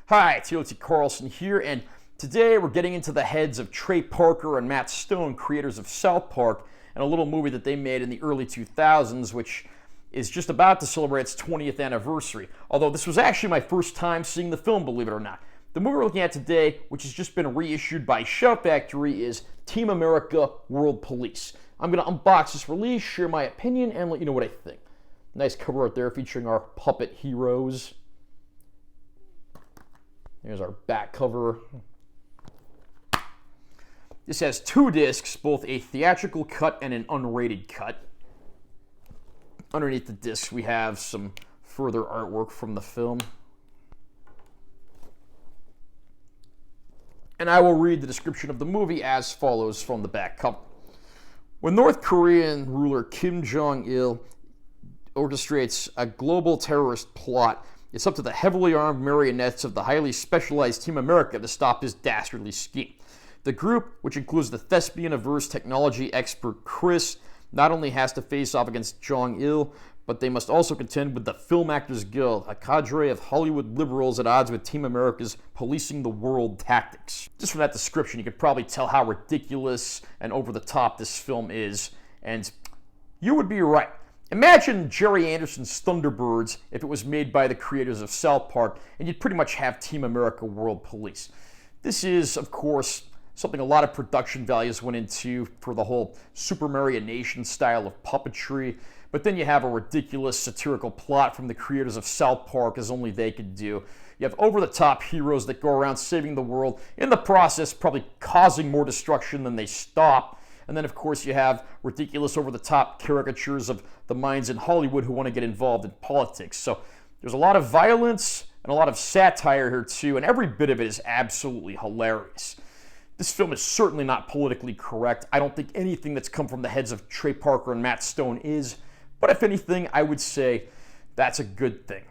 Hi, T.O.T. Carlson here, and today we're getting into the heads of Trey Parker and Matt Stone, creators of South Park, and a little movie that they made in the early 2000s, which is just about to celebrate its 20th anniversary. Although this was actually my first time seeing the film, believe it or not. The movie we're looking at today, which has just been reissued by Shout Factory, is Team America World Police. I'm going to unbox this release, share my opinion, and let you know what I think. Nice cover art there featuring our puppet heroes. Here's our back cover. This has two discs, both a theatrical cut and an unrated cut. Underneath the discs, we have some further artwork from the film. And I will read the description of the movie as follows from the back cover. When North Korean ruler Kim Jong-il orchestrates a global terrorist plot, it's up to the heavily armed marionettes of the highly specialized Team America to stop his dastardly scheme. The group, which includes the thespian-averse technology expert Chris, not only has to face off against Jong-il, but they must also contend with the Film Actors Guild, a cadre of Hollywood liberals at odds with Team America's policing the world tactics. Just from that description, you could probably tell how ridiculous and over-the-top this film is, and you would be right. Imagine Jerry Anderson's Thunderbirds if it was made by the creators of South Park, and you'd pretty much have Team America World Police. This is, of course, something a lot of production values went into for the whole Super Marionation style of puppetry, but then you have a ridiculous satirical plot from the creators of South Park as only they could do. You have over-the-top heroes that go around saving the world, in the process probably causing more destruction than they stop. And then, of course, you have ridiculous over-the-top caricatures of the minds in Hollywood who want to get involved in politics. So there's a lot of violence and a lot of satire here, too, and every bit of it is absolutely hilarious. This film is certainly not politically correct. I don't think anything that's come from the heads of Trey Parker and Matt Stone is. But if anything, I would say that's a good thing.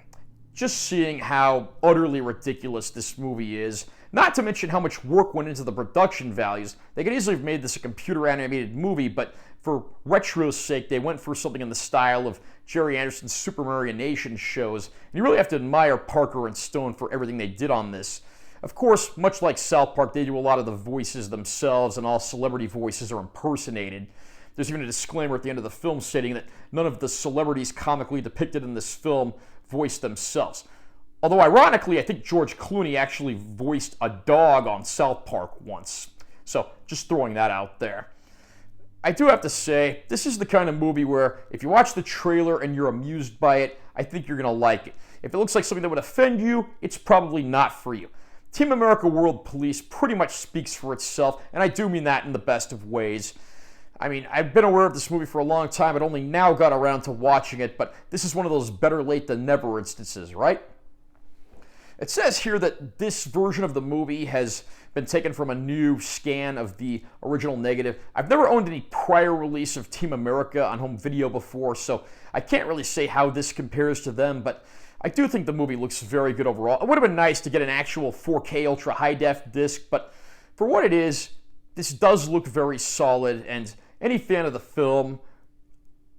Just seeing how utterly ridiculous this movie is, not to mention how much work went into the production values. They could easily have made this a computer-animated movie, but for retro's sake, they went for something in the style of Jerry Anderson's Super Marionation shows. And you really have to admire Parker and Stone for everything they did on this. Of course, much like South Park, they do a lot of the voices themselves, and all celebrity voices are impersonated. There's even a disclaimer at the end of the film stating that none of the celebrities comically depicted in this film voiced themselves. Although, ironically, I think George Clooney actually voiced a dog on South Park once. So, just throwing that out there. I do have to say, this is the kind of movie where if you watch the trailer and you're amused by it, I think you're going to like it. If it looks like something that would offend you, it's probably not for you. Team America World Police pretty much speaks for itself, and I do mean that in the best of ways. I mean, I've been aware of this movie for a long time, but only now got around to watching it, but this is one of those better late than never instances, right? It says here that this version of the movie has been taken from a new scan of the original negative. I've never owned any prior release of Team America on home video before, so I can't really say how this compares to them, but I do think the movie looks very good overall. It would have been nice to get an actual 4K Ultra High Def disc, but for what it is, this does look very solid, and any fan of the film,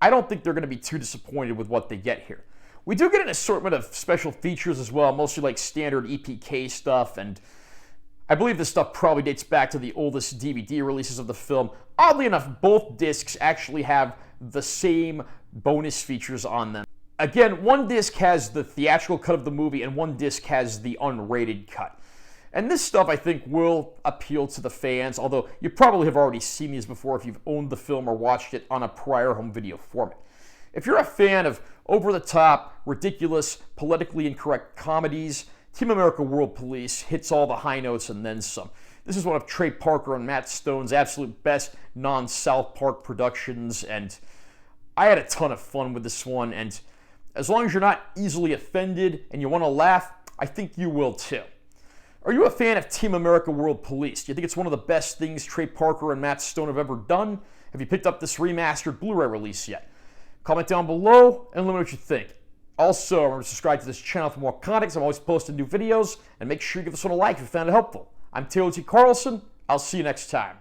I don't think they're going to be too disappointed with what they get here. We do get an assortment of special features as well, mostly like standard EPK stuff, and I believe this stuff probably dates back to the oldest DVD releases of the film. Oddly enough, both discs actually have the same bonus features on them. Again, one disc has the theatrical cut of the movie, and one disc has the unrated cut. And this stuff, I think, will appeal to the fans, although you probably have already seen these before if you've owned the film or watched it on a prior home video format. If you're a fan of over-the-top, ridiculous, politically incorrect comedies, Team America World Police hits all the high notes and then some. This is one of Trey Parker and Matt Stone's absolute best non-South Park productions, and I had a ton of fun with this one, and as long as you're not easily offended and you want to laugh, I think you will too. Are you a fan of Team America World Police? Do you think it's one of the best things Trey Parker and Matt Stone have ever done? Have you picked up this remastered Blu-ray release yet? Comment down below and let me know what you think. Also, remember to subscribe to this channel for more content. I'm always posting new videos. And make sure you give this one a like if you found it helpful. I'm T.O.T. Carlson. I'll see you next time.